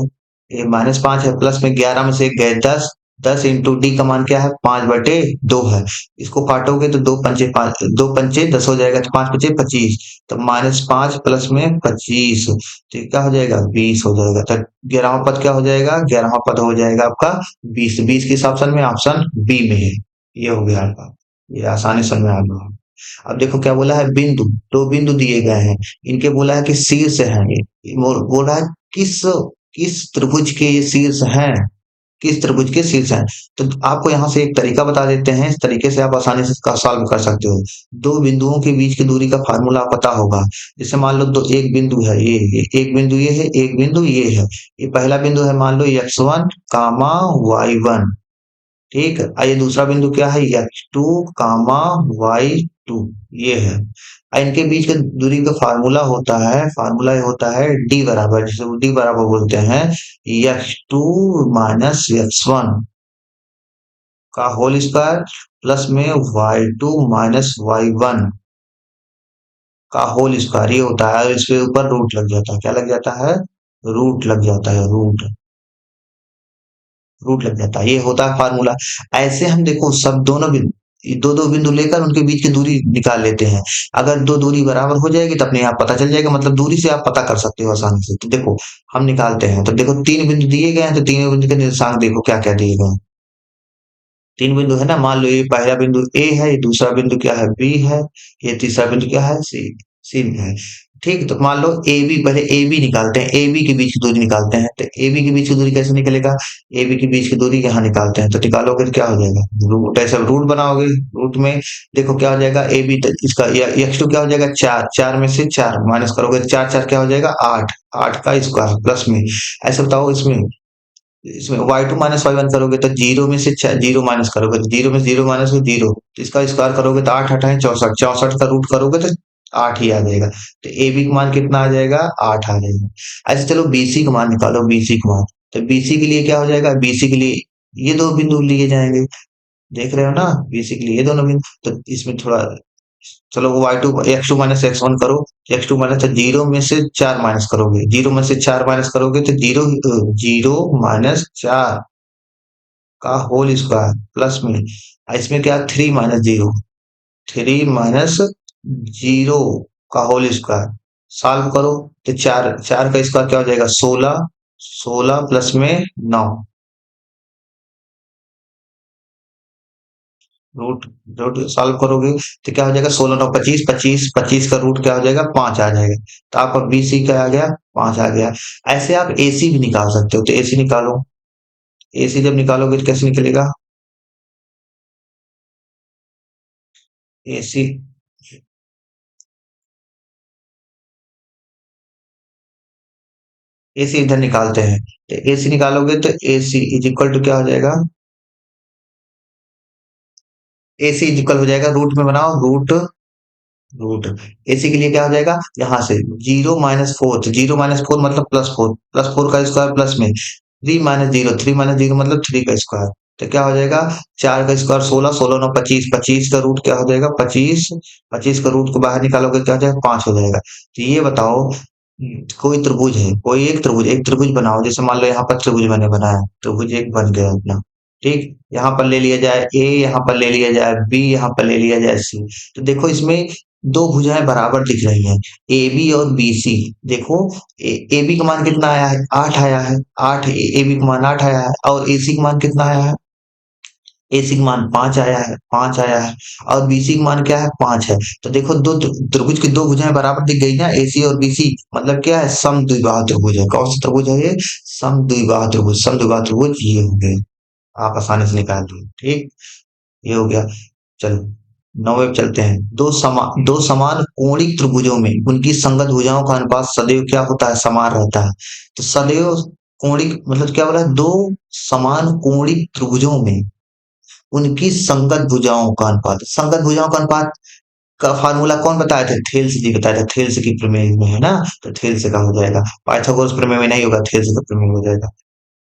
ए -5 है, प्लस में 11 में से एक गए 10, 10 इंटू डी का मान क्या है 5/2 है। इसको काटोगे तो 2 पंचे 5, 2 पंचे 10 हो जाएगा, तो 5 पंचे 25, तो -5 प्लस में 25, तो ये क्या हो जाएगा 20 हो जाएगा। तो 11वां पद क्या हो जाएगा, 11वां पद हो जाएगा आपका 20, 20 किस ऑप्शन में, ऑप्शन बी में है। ये हो गया आपका, ये आसानी समझ में आ गया। अब देखो क्या बोला है, बिंदु, दो बिंदु दिए गए हैं, इनके बोला है कि शीर्ष है, ये बोल रहा है किस किस त्रिभुज के ये शीर्ष हैं, किस त्रिभुज के शीर्ष हैं। तो आपको यहाँ से एक तरीका बता देते हैं, इस तरीके से आप आसानी से इसका सॉल्व कर सकते हो। दो बिंदुओं के बीच की दूरी का फार्मूला पता होगा। जैसे मान लो दो, एक बिंदु है ये एक बिंदु ये है, एक बिंदु ये है, ये पहला बिंदु है मान लो x1 कामा y1, ठीक है। ये दूसरा बिंदु क्या है x2 कामा y2, ये है। इनके बीच की दूरी का फार्मूला होता है, फार्मूला ये होता है डी बराबर, जिसे डी बराबर बोलते हैं x2 माइनस x1 का होल स्क्वायर प्लस में y2 माइनस y1 का होल स्क्वायर, ये होता है। और इसके ऊपर रूट लग जाता है, क्या लग जाता है, रूट लग जाता है, रूट लग जाता है, ये होता है फार्मूला। ऐसे हम देखो सब दोनों बिंदु, दो दो बिंदु लेकर उनके बीच की दूरी निकाल लेते हैं। अगर दो दूरी बराबर हो जाएगी तो अपने आप पता चल जाएगा, मतलब दूरी से आप पता कर सकते हो आसानी से। तो देखो हम निकालते हैं, तो देखो तीन बिंदु दिए गए हैं, तो तीनों बिंदु के निर्देशांक देखो क्या क्या दिए गए हैं। तीन बिंदु है ना, मान लो ये पहला बिंदु ए है, ये दूसरा बिंदु क्या है बी है, ये तीसरा बिंदु क्या है सी, सी है। ठीक, तो मान लो ए बी, पहले ए बी निकालते हैं, ए बी के बीच की दूरी निकालते हैं। तो ए बी के बीच की दूरी कैसे निकलेगा, ए बी के बीच की दूरी यहाँ निकालते हैं, तो निकालोगे तो क्या हो जाएगा, रूट, ऐसे रूट बनाओगे, रूट में देखो क्या हो जाएगा ए बी, इसका x2 क्या हो जाएगा 4, 4 में से 4 माइनस करोगे, 4 4 क्या हो जाएगा 8, 8 का स्क्वायर प्लस में, ऐसे बताओ इसमें, इसमें y2 माइनस y1 करोगे तो जीरो में से जीरो माइनस करोगे तो जीरो में जीरो माइनस में जीरो, तो इसका स्क्वायर करोगे तो 8 अठाए 64, 64 का रूट करोगे तो 8 ही आ जाएगा। तो ए बी का मान कितना आ जाएगा 8 आ जाएगा। ऐसे चलो बीसी का मान निकालो, बीसी का मान, तो बीसी के लिए क्या हो जाएगा, बीसी के लिए ये दो बिंदु लिए जाएंगे, देख रहे हो ना, बीसी के लिए ये दोनों बिंदु। तो इसमें थोड़ा चलो वो y2 x2 माइनस x1 करो, x2 माइनस जीरो में से 4 माइनस करोगे, जीरो में से 4 माइनस करोगे तो जीरो, जीरो माइनस 4 का होल स्क्वायर प्लस में, इसमें क्या 3 माइनस जीरो, 3 माइनस जीरो का होल स्क्वायर, सॉल्व करो तो 4, 4 का स्क्वायर क्या हो जाएगा 16, 16 प्लस में 9, रूट, रूट सॉल्व करोगे तो क्या हो जाएगा 16 9 25, 25 25 का रूट क्या हो जाएगा 5 आ जाएगा। तो आपका बीसी क्या आ गया 5 आ गया। ऐसे आप एसी भी निकाल सकते हो, तो एसी निकालो, एसी जब निकालोगे तो कैसे निकलेगा, एसी, एसी इधर निकालते हैं, तो एसी निकालोगे तो एसी इज इक्वल टू क्या हो जाएगा, एसी इज इक्वल हो जाएगा, रूट में बनाओ रूट, रूट एसी के लिए क्या हो जाएगा यहाँ से zero minus four, zero minus four मतलब +4, +4 का स्क्वायर प्लस में 3 - 0, 3 - 0 मतलब 3 का स्क्वायर। तो क्या हो जाएगा, 4 का स्क्वायर 16, 16 9 25, 25 का रूट क्या हो जाएगा 25, 25 का रूट को बाहर निकालोगे क्या हो जाएगा 5 हो जाएगा। तो ये बताओ, कोई त्रिभुज है, कोई एक त्रिभुज बनाओ, जैसे मान लो यहाँ पर त्रिभुज मैंने बनाया, त्रिभुज एक बन गया अपना। ठीक, यहाँ पर ले लिया जाए ए, यहाँ पर ले लिया जाए बी, यहाँ पर ले लिया जाए सी। तो देखो इसमें दो भुजाएं बराबर दिख रही हैं, ए बी और बी सी। देखो ए बी का मान कितना आया है, 8 आया है, 8 ए बी का मान 8 आया है, और ए सी का मान कितना आया है, ए सी का मान 5 आया है, 5 आया है, और बी सी का मान क्या है 5 है। तो देखो दो त्रिभुज की दो भुजाएं बराबर दिख गई ना, ए सी और बी सी, मतलब क्या है, समद्विबाहु त्रिभुज है। कौन सा त्रिभुज है ये, समद्विबाहु त्रिभुज। समद्विबाहु त्रिभुज ये हो गए, आप आसानी से निकाल दो। ठीक, ये हो गया। चलो 9वें पे चलते हैं। दो समान कोणिक त्रिभुजों में उनकी संगत भुजाओं का अनुपात सदैव क्या होता है, समान रहता है। तो सदैव कोणिक मतलब क्या बोला है, दो समान कोणिक त्रिभुजों में उनकी संगत भुजाओं का अनुपात। संगत भुजाओं का अनुपात का फार्मूला कौन बताया था, थेल्स जी बताया था, थेल्स की प्रमेय में है ना। तो थेल्स का हो जाएगा, पाइथागोरस प्रमेय में नहीं होगा, थेल्स का प्रमेय हो जाएगा।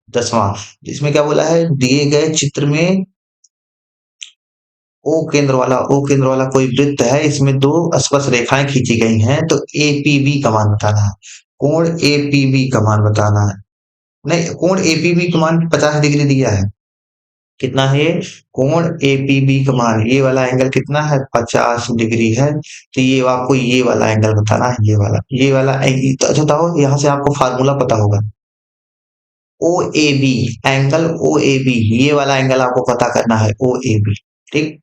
10वां, इसमें क्या बोला है, दिए गए चित्र में ओ केंद्र वाला कोई वृत्त है, इसमें दो स्पर्श रेखाएं खींची गई हैं, तो एपीबी का मान बताना है। कोण एपीबी का मान बताना है। नहीं, कोण एपीबी का मान 50 डिग्री दिया है। कितना है ये? कोण एपीबी का मान, ये वाला एंगल कितना है 50 डिग्री है। तो ये आपको ये वाला एंगल बताना है, ये वाला तो अच्छा बताओ, यहाँ से आपको फार्मूला पता होगा, O A B, angle O A B, ये वाला एंगल आपको पता करना है, ओ ए बी। ठीक,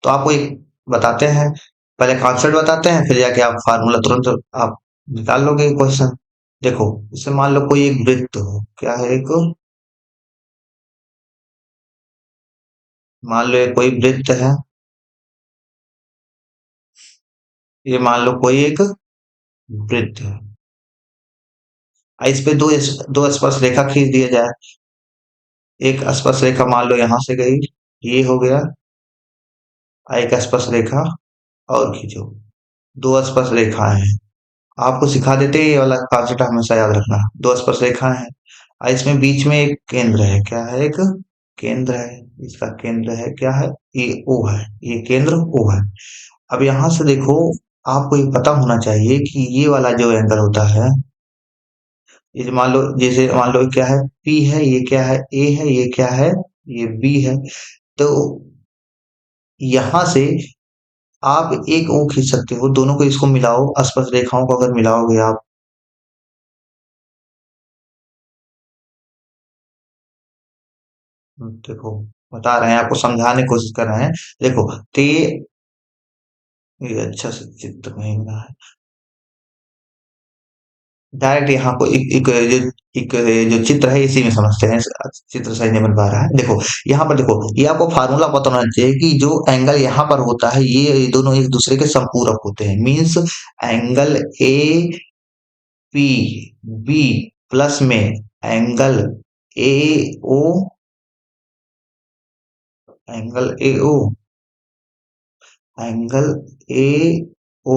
तो आपको एक बताते हैं, पहले कॉन्सेप्ट बताते हैं, फिर जाके आप फार्मूला तुरंत आप निकाल लोगे क्वेश्चन। देखो, जैसे मान लो कोई एक वृत्त हो, क्या है एक, मान लो ये कोई वृत्त है, ये मान लो कोई एक वृत्त है, इस पे दो स्पर्श रेखा खींच दिया जाए। एक स्पर्श रेखा मान लो यहाँ से गई, ये हो गया, एक स्पर्श रेखा और खींचो, दो स्पर्श रेखाएं हैं। आपको सिखा देते हैं, ये वाला कॉन्सेप्ट हमेशा याद रखना। दो स्पर्श रेखाएं हैं और इसमें बीच में एक केंद्र है, क्या है, एक केंद्र है। इसका केंद्र है क्या है, ये ओ है, ये केंद्र ओ है। अब यहां से देखो, आपको ये पता होना चाहिए कि ये वाला जो एंगल होता है, ये जो मान लो, जैसे मान लो क्या है, पी है, ये क्या है, ए है, ये क्या है, ये बी है। तो यहां से आप एक ओ खींच सकते हो, दोनों को इसको मिलाओ, स्पर्श रेखाओं को अगर मिलाओगे आप, देखो बता रहे हैं आपको, समझाने की कोशिश कर रहे हैं। देखो, तो ये अच्छा से चित्र नहीं बना है, डायरेक्ट यहाँ को एक जो चित्र है इसी में समझते हैं। चित्र सही नहीं बन पा रहा है, देखो यहाँ पर देखो, ये आपको फार्मूला पता होना चाहिए कि जो एंगल यहाँ पर होता है, ये दोनों एक दूसरे के संपूरक होते हैं। Means angle A P B plus में angle A O, angle A O, angle A O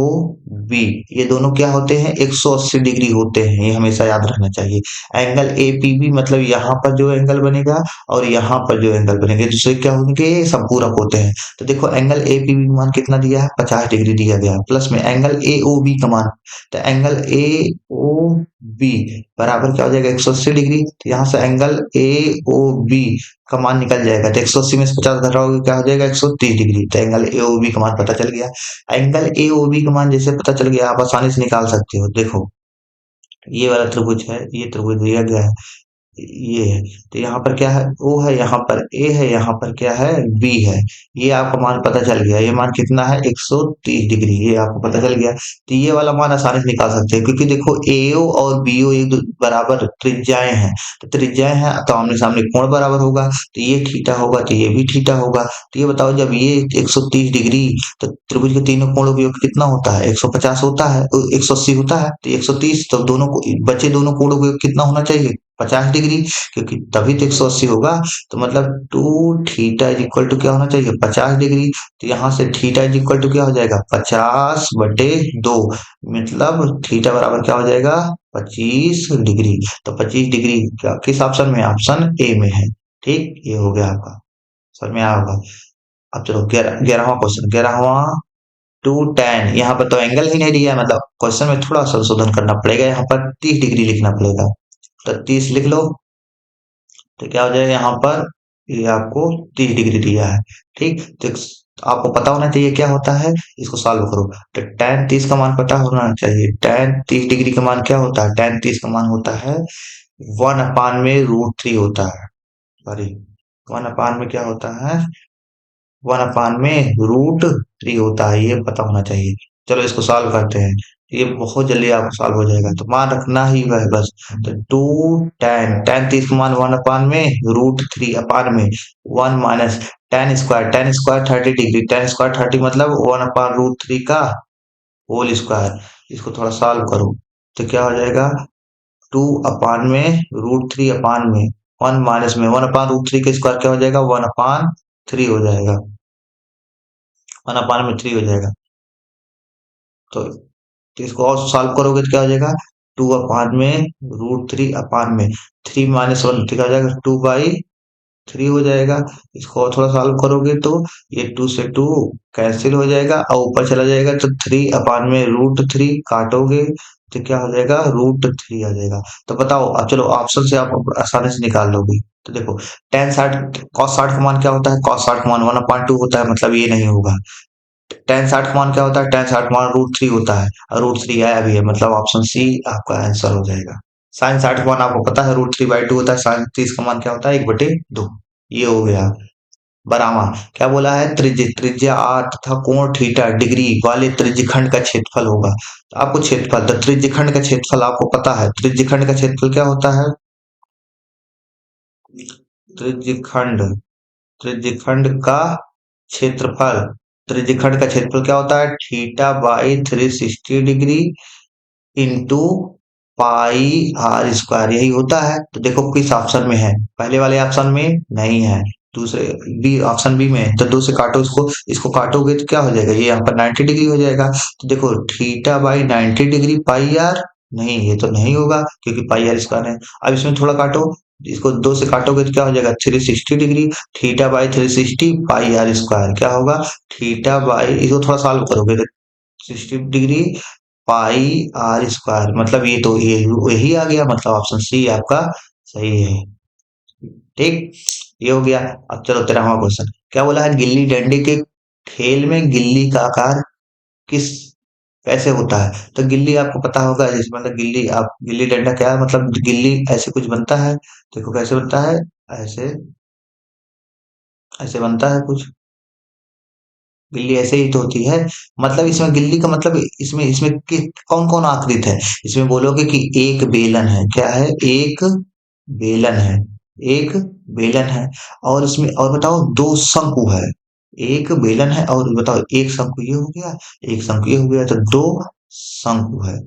B, ये दोनों क्या होते हैं, 180 डिग्री होते हैं, ये हमेशा याद रखना चाहिए। एंगल ए पी बी मतलब यहाँ पर जो एंगल बनेगा और यहाँ पर जो एंगल बनेंगे, दूसरे क्या होंगे, संपूरक होते हैं। तो देखो एंगल ए पी बी का मान कितना दिया है, 50 डिग्री दिया गया है, प्लस में एंगल ए ओ बी का मान, तो एंगल ए ओ बी बराबर क्या हो जाएगा 180 डिग्री। तो यहाँ से एंगल ए ओ बी का मान निकल जाएगा, तो 180 में से 50 घटाओगे क्या हो जाएगा 130 डिग्री। तो एंगल ए ओ बी का मान पता चल गया। एंगल ए ओ बी का मान जैसे पता चल गया, आप आसानी से निकाल सकते हो। देखो ये वाला त्रिभुज है, ये त्रिभुज दिया गया है, ये है, तो यहाँ पर क्या है, ओ है, यहाँ पर ए है, यहाँ पर क्या है, बी है। ये आपका मान पता चल गया, ये मान कितना है 130 डिग्री, ये आपको पता चल गया। तो ये वाला मान आसानी से निकाल सकते हैं, क्योंकि देखो एओ और बीओ बराबर त्रिज्याएं हैं। तो त्रिज्याएं हैं तो आमने सामने कोण बराबर होगा, तो ये थीटा होगा तो ये भी थीटा होगा। तो ये बताओ, जब ये 130 डिग्री, तो त्रिभुज के तीनों कोणों का योग कितना होता है, 150 होता है, 180 होता है, तो 130, तो दोनों को बचे दोनों कोणों का योग कितना होना चाहिए, 50 डिग्री, क्योंकि तभी तो 180 होगा। तो मतलब two theta is equal to क्या होना चाहिए, 50 डिग्री। तो यहाँ से थीटा इज इक्वल टू क्या हो जाएगा, 50/2। मतलब थीटा बराबर क्या हो जाएगा, 25 डिग्री। तो 25 डिग्री किस ऑप्शन में, ऑप्शन ए में है। ठीक, ये हो गया आपका, समझ में आया होगा। अब चलो 11वां क्वेश्चन, 11वां। टू टेन, यहाँ पर तो एंगल ही नहीं दिया है, मतलब क्वेश्चन में थोड़ा संशोधन करना पड़ेगा, यहाँ पर 30 डिग्री लिखना पड़ेगा। तो 30 लिख लो। तो क्या हो जाएगा यहाँ पर, ये आपको 30 डिग्री दिया है। ठीक, तो आपको पता होना चाहिए क्या होता है, इसको सॉल्व करो। तो टेन 30 का मान पता होना चाहिए। टेन 30 डिग्री का मान क्या होता है, टेन 30 का मान होता है 1/√3 होता है। सॉरी, 1 अपान में क्या होता है, 1/√3 होता है, ये पता होना चाहिए। चलो इसको सॉल्व करते हैं, ये बहुत जल्दी आपको सॉल्व हो जाएगा, तो मान रखना ही है बस। तो टू टेन, टेन 30 का मान 1/√3 अपान में 1 - ten square 30 degree, ten square 30 मतलब 1/√3 का होल स्क्वायर। इसको थोड़ा सॉल्व करो, तो क्या हो जाएगा, 2/√3 अपान में 1 माइनस में 1/√3 का स्क्वायर क्या हो जाएगा, 1/3 हो जाएगा, 1/3 हो जाएगा। तो इसको और सॉल्व करोगे तो क्या हो जाएगा, 2/√3 अपान में 3 - 1 क्या हो जाएगा, 2/3 हो जाएगा। इसको और थोड़ा सॉल्व करोगे तो ये 2 से 2 कैंसिल हो जाएगा और ऊपर चला जाएगा, तो 3/√3 काटोगे तो क्या हो जाएगा, √3 आ जाएगा। तो बताओ, अब चलो ऑप्शन से आप आसानी से निकाल लोगे। तो देखो, टेन साठ कॉस 60 का मान क्या होता है, कॉस 60 का मान 1/2 होता है, मतलब ये नहीं होगा। टेन 60 का मान क्या होता है, टेन 60 का मान √3 होता है, और √3 आया भी है, मतलब ऑप्शन सी आपका आंसर हो जाएगा। साइन 60 का मान आपको पता है √3/2 होता है, साइन 30 का मान क्या होता है, 1/2। ये हो गया। बरामा, क्या बोला है, त्रिज्या r तथा कोण थीटा डिग्री वाले त्रिज्यखंड का क्षेत्रफल होगा। तो आपको क्षेत्रफल, तो त्रिज्यखंड का क्षेत्रफल आपको पता है, त्रिज्यखंड का क्षेत्रफल क्या होता है, त्रिज्यखंड, त्रिज्यखंड का क्षेत्रफल, त्रिज्यखंड का क्षेत्रफल क्या होता है, θ/360 डिग्री इंटू πr², यही होता है। तो देखो किस ऑप्शन में है, पहले वाले ऑप्शन में नहीं है, दूसरे बी, ऑप्शन बी में है। तो दो से काटो इसको, इसको काटोगे तो क्या हो जाएगा, ये यहाँ पर 90 डिग्री हो जाएगा। तो देखो θ/90 डिग्री πr, नहीं ये तो नहीं होगा क्योंकि πr²। है, अब इसमें थोड़ा काटो, इसको दो से काटोगे तो क्या हो जाएगा, 360 डिग्री, θ/360 πr², क्या होगा, इसको थोड़ा सॉल्व करोगे तो 60 डिग्री πr², मतलब ये तो ये यही आ गया, मतलब ऑप्शन सी आपका सही है। ठीक, ये हो गया। अब चलो 13वां क्वेश्चन, क्या बोला है, गिल्ली डंडे के खेल में गिल्ली का आकार किस कैसे होता है। तो गिल्ली आपको पता होगा, जिसमें मतलब गिल्ली, आप गिल्ली डंडा क्या है, मतलब गिल्ली ऐसे कुछ बनता है, देखो कैसे बनता है, ऐसे ऐसे बनता है कुछ, गिल्ली ऐसे ही तो होती है। मतलब इसमें गिल्ली का मतलब, इसमें इसमें कौन कौन आकृत है, इसमें बोलोगे कि एक बेलन है, क्या है, एक बेलन है, एक बेलन है, और इसमें और बताओ दो शंकु है, एक बेलन है और बताओ एक शंकु, ये हो गया, एक शंकु ये हो गया, तो दो शंकु है,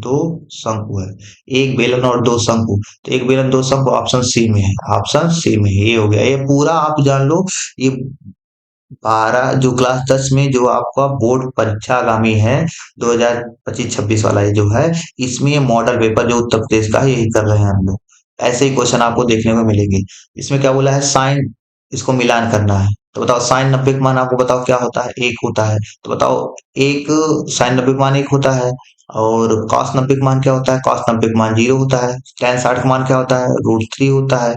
दो शंकु है, एक बेलन और दो शंकु। तो एक बेलन दो शंकु ऑप्शन सी में है, ऑप्शन सी में है, ये हो गया, ये पूरा आप जान लो। ये 12 जो क्लास 10 में जो आपका बोर्ड परीक्षागामी है, 2025-26 वाला ये जो है, इसमें ये मॉडल पेपर जो उत्तर प्रदेश का है यही कर रहे हैं हम लोग। ऐसे ही क्वेश्चन आपको देखने को मिलेंगे। इसमें क्या बोला है, साइन, इसको मिलान करना है। तो बताओ साइन 90 का मान आपको बताओ क्या होता है, एक होता है। तो बताओ, एक साइन 90 का मान एक होता है, और कॉस 90 का मान क्या होता है, कॉस 90 का मान 0 होता है। टेन 60 का मान क्या होता है, √3 होता है।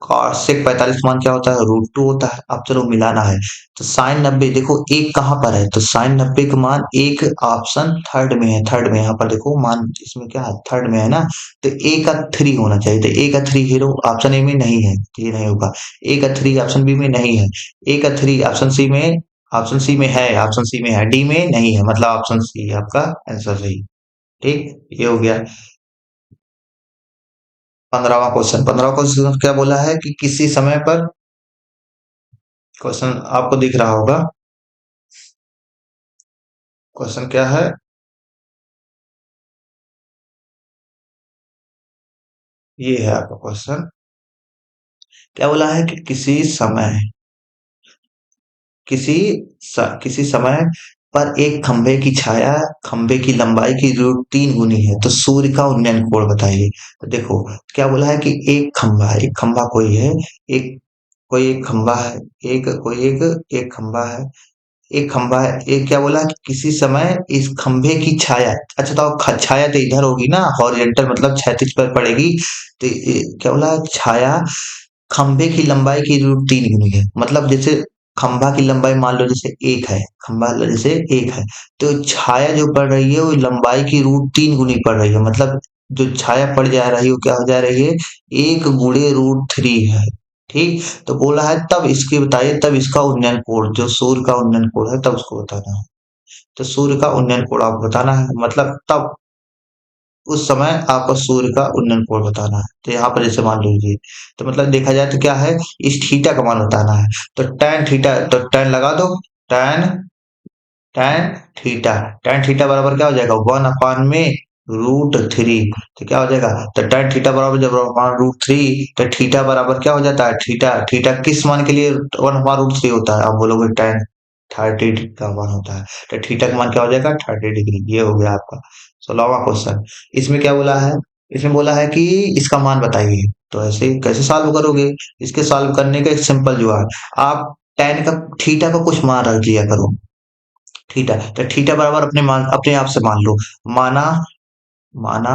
कॉसेक 45 मान क्या होता है, √2 होता है। अब चलो मिलाना है, तो साइन 90 देखो एक कहाँ पर है, तो साइन 90 का मान एक ऑप्शन थर्ड में है, थर्ड में, यहाँ पर देखो मान इसमें क्या है, थर्ड में है ना। तो ए का 3 होना चाहिए, तो ए का 3 हीरो ऑप्शन ए में नहीं है, तो ये नहीं होगा। ए का 3 ऑप्शन बी में नहीं है, ए का 3 ऑप्शन सी में, ऑप्शन सी में है, ऑप्शन सी में है, डी में नहीं है, मतलब ऑप्शन सी आपका आंसर सही। ठीक, ये हो गया। 15वां क्वेश्चन क्या बोला है कि किसी समय पर, क्वेश्चन आपको दिख रहा होगा, क्वेश्चन क्या है, ये है आपका क्वेश्चन। क्या बोला है कि किसी किसी समय पर एक खंभे की छाया खंभे की लंबाई की रूट 3 गुनी है, तो सूर्य का उन्नयन कोण बताइए। तो देखो, क्या बोला है कि एक खंभा कोई है, एक कोई एक खंभा है, एक खंभा है, एक खंभा है, एक क्या बोला कि किसी समय इस खंभे की छाया, अच्छा तो छाया तो इधर होगी ना, हॉरिजॉन्टल मतलब क्षैतिज पर पड़ेगी। तो क्या बोला, छाया खंभे की लंबाई की रूट 3 गुनी है, मतलब जैसे खंभा की लंबाई मान लो जैसे एक है, खंभा जैसे एक है, तो छाया जो पड़ रही है वो लंबाई की रूट 3 गुनी पड़ रही है, मतलब जो छाया पड़ जा रही है वो क्या हो जा रही है, 1 गुणे रूट 3 है। ठीक, तो बोला है तब इसके बताइए, तब इसका उन्नयन कोण जो सूर्य का उन्नयन कोण है तब उसको बताना है। तो सूर्य का उन्नयन कोण आपको बताना है, मतलब तब उस समय आपको सूर्य का उन्नयन कोण बताना है। तो यहाँ पर जैसे मान लीजिए, तो मतलब देखा जाए तो क्या है, इस थीटा का मान बताना है। तो टैन थीटा, तो टैन लगा दो, tan tan theta, tan theta बराबर क्या हो जाएगा, 1/में रूट 3। तो क्या हो जाएगा, तो टैन थीटा बराबर जब √3, तो थीटा बराबर क्या हो जाता है, थीटा थीटा किस मान के लिए 1/√3 होता है, आप बोलोगे टैन 30 का मान होता है। तो थीटा का मान क्या हो जाएगा, 30 डिग्री। ये हो गया आपका 16वां क्वेश्चन। इसमें क्या बोला है, इसमें बोला है कि इसका मान बताइए। तो ऐसे कैसे सॉल्व करोगे, इसके सॉल्व करने का एक सिंपल जुगाड़, आप टैन का थीटा का कुछ मान रख लिया करो। थीटा, तो थीटा बराबर अपने आप से मान लो, माना माना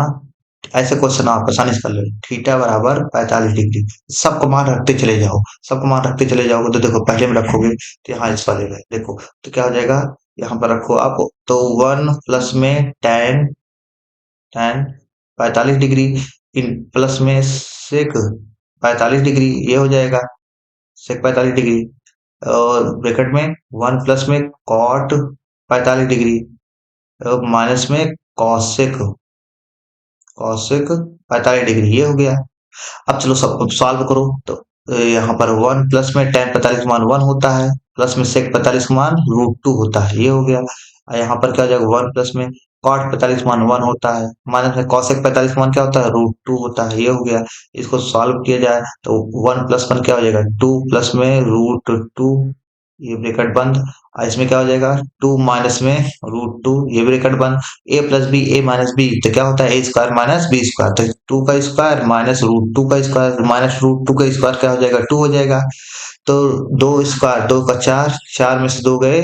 ऐसे क्वेश्चन आप आसानी से कर लो, थीटा बराबर 45 डिग्री, सबको मान रखते चले जाओ, सबको मान रखते चले जाओगे तो देखो पहले में रखोगे तो यहाँ इस वाले में देखो, तो क्या हो जाएगा, यहाँ पर रखो आप, तो 1 प्लस में tan 45 डिग्री, इन प्लस में सेक 45 डिग्री, ये हो जाएगा सेक 45 डिग्री, और ब्रैकेट में 1 प्लस में कॉट 45 डिग्री, और माइनस में कॉसेक कॉसेक 45 डिग्री, ये हो गया। अब चलो सब कुछ सॉल्व करो, तो यहाँ पर 1 प्लस में tan 45 मान 1 होता है, प्लस में सेक 45 मान √2 होता है, ये हो गया। और यहाँ पर क्या हो जाएगा, 1 प्लस में कॉट 45 मान 1 होता है, माइनस में कॉसेक 45 मान क्या होता है, √2 होता है, ये हो गया। इसको सॉल्व किया जाए तो 1 प्लस 1 क्या हो जाएगा, 2 प्लस में √2, ये ब्रैकेट बंद। और इसमें क्या हो जाएगा, 2 माइनस में √2, ये ब्रैकेट बंद। a+b तो क्या होता है, a² - b², तो 2 का स्क्वायर माइनस √2 का स्क्वायर माइनस √2 का स्क्वायर क्या हो जाएगा, 2 हो जाएगा। तो 2 स्क्वायर 2 का 4, 4 में से 2 गए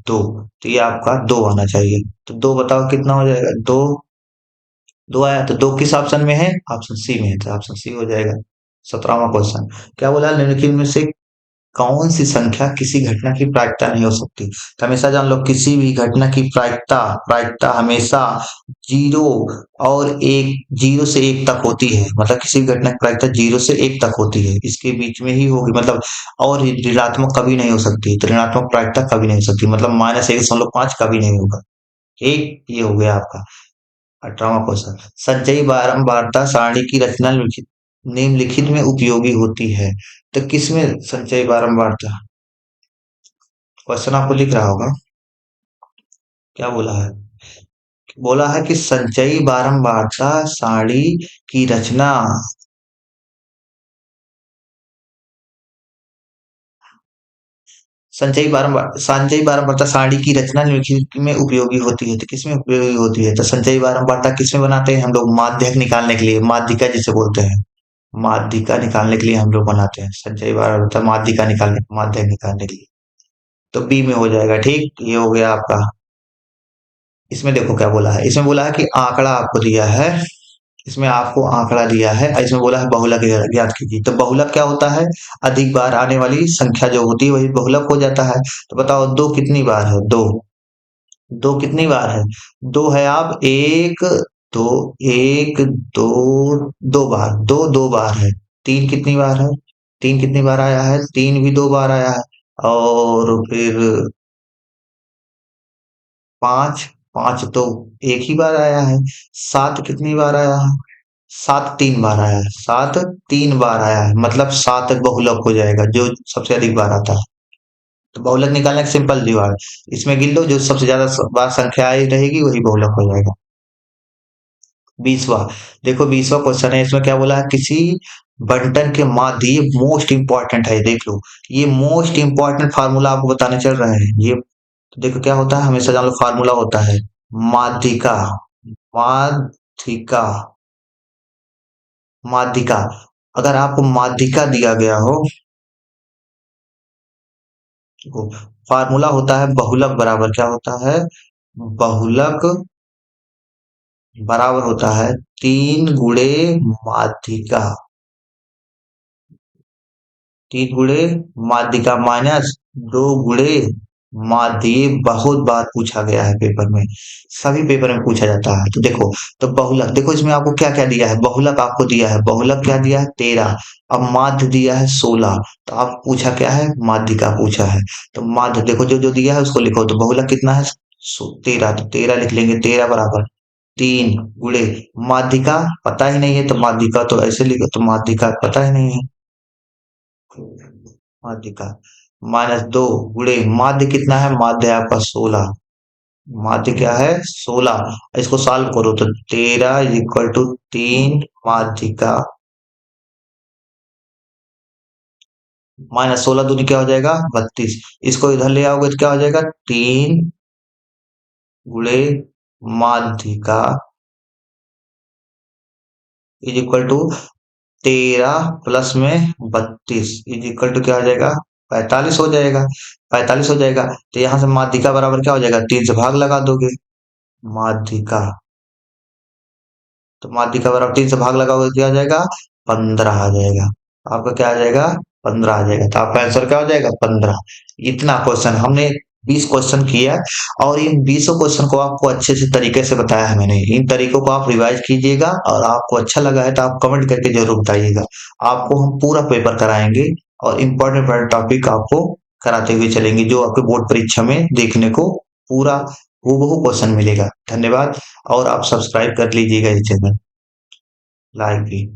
2, तो ये आपका 2 आना चाहिए। तो 2 बताओ कितना हो जाएगा, 2 2 आया, तो 2 किस ऑप्शन में है, ऑप्शन सी में है, तो ऑप्शन सी हो जाएगा। 17वां क्वेश्चन, क्या बोला, निम्नलिखित में से कौन सी संख्या किसी घटना की प्रायिकता नहीं हो सकती। तो हमेशा जान लो, किसी भी घटना की प्रायिकता प्रायिकता हमेशा जीरो और एक, 0 से 1 तक होती है, मतलब किसी भी घटना की प्रायिकता 0 से 1 तक होती है, इसके बीच में ही होगी, मतलब और ऋणात्मक कभी नहीं हो सकती, तो ऋणात्मक प्रायिकता कभी नहीं हो सकती, मतलब -1.5 कभी नहीं होगा। एक ये हो गया आपका। 18वां क्वेश्चन, संचयी बारंबारता सारणी की रचना निम्नलिखित में उपयोगी होती है। तो किसमें संचयी बारंबारता, क्वेश्चन आपको लिख रहा होगा, क्या बोला है, बोला है कि संचयी बारंबारता सारणी की रचना, संचयी बारंबारता सारणी की रचना निम्नलिखित में उपयोगी होती है। तो किसमें उपयोगी होती है, तो संचयी बारंबारता किसमें बनाते हैं हम लोग, माध्यक निकालने के लिए, माध्यिका जिसे बोलते हैं, माध्यिका निकालने के लिए हम लोग बनाते हैं संचयी बारंबारता, माध्यक निकालने के लिए। तो बी में हो जाएगा, ठीक, ये हो गया आपका। इसमें देखो क्या बोला है, इसमें बोला है कि आंकड़ा आपको दिया है, इसमें आपको आंकड़ा दिया है, और इसमें बोला है बहुलक ज्ञात कीजिए। तो बहुलक क्या होता है, अधिक बार आने वाली संख्या जो होती है वही बहुलक हो जाता है। तो बताओ दो कितनी बार है, दो, दो कितनी बार है, दो है, आप एक, दो, एक, दो, दो बार, दो बार है। तीन कितनी बार है, तीन कितनी बार आया है, तीन भी 2 बार आया है। और फिर पांच, पांच तो एक ही बार आया है। सात कितनी बार आया है, सात 3 बार आया है, सात 3 बार आया है, मतलब सात बहुलक हो जाएगा जो सबसे अधिक बार आता है। तो बहुलक निकालने का सिंपल जुगाड़, इसमें गिन लो जो सबसे ज्यादा बार संख्या आई रहेगी वही बहुलक हो जाएगा। 20वां। देखो 20वां क्वेश्चन है, इसमें क्या बोला है, किसी बंटन के माध्य, ये मोस्ट इंपॉर्टेंट है, देख लो। ये मोस्ट इंपॉर्टेंट फार्मूला आपको बताने चल रहा है ये। देखो क्या होता है, हमेशा जान लो, फार्मूला होता है माध्यिका। माध्यिका। माध्यिका। अगर आपको माध्यिका दिया गया हो, देखो फार्मूला होता है बहुलक बराबर क्या होता है, बहुलक बराबर होता है 3 गुणे माध्यिका। 3 गुणे माध्यिका माइनस 2 गुणे माध्य। ये बहुत बार पूछा गया है पेपर में, सभी पेपर में पूछा जाता है। तो देखो, तो बहुलक, देखो इसमें आपको क्या क्या दिया है, बहुलक आपको दिया है, बहुलक क्या दिया है 13। अब माध्य दिया है 16। तो आप पूछा क्या है, माध्यिका पूछा है। तो माध्य देखो, जो जो दिया है उसको लिखो। तो बहुलक कितना है 13, तो 13 लिख लेंगे, 13 बराबर 3 गुणे माध्यिका पता ही नहीं है, तो माध्यिका तो ऐसे लिखो, तो माध्यिका पता ही नहीं है, माध्यिका -2 गुणे माध्य कितना है, माध्य है आपका 16। माध्य क्या है 16। इसको सॉल्व करो तो 13 = 3 माध्यिका -16 दूनी क्या हो जाएगा 32। इसको इधर ले आओगे तो क्या हो जाएगा 3 गुणे माध्यिका = 13 + 32 क्या हो जाएगा 45 हो जाएगा। 45 हो जाएगा। तो यहाँ से माध्यिका बराबर क्या हो जाएगा, 3 से भाग लगा दोगे। माध्यिका, तो माध्यिका बराबर 3 से भाग लगाओगे तो क्या आ जाएगा 15 आ जाएगा। आपका क्या आ जाएगा 15 आ जाएगा। तो आपका आंसर क्या हो जाएगा 15। इतना क्वेश्चन हमने 20 क्वेश्चन किया, और इन 20 क्वेश्चन को आपको अच्छे से तरीके से बताया है मैंने। इन तरीकों को आप रिवाइज कीजिएगा, और आपको अच्छा लगा है तो आप कमेंट करके जरूर बताइएगा। आपको हम पूरा पेपर कराएंगे, और इम्पोर्टेंट टॉपिक आपको कराते हुए चलेंगे, जो आपके बोर्ड परीक्षा में देखने को पूरा हूबहू क्वेश्चन मिलेगा। धन्यवाद। और आप सब्सक्राइब कर लीजिएगा इस चैनल, लाइक भी।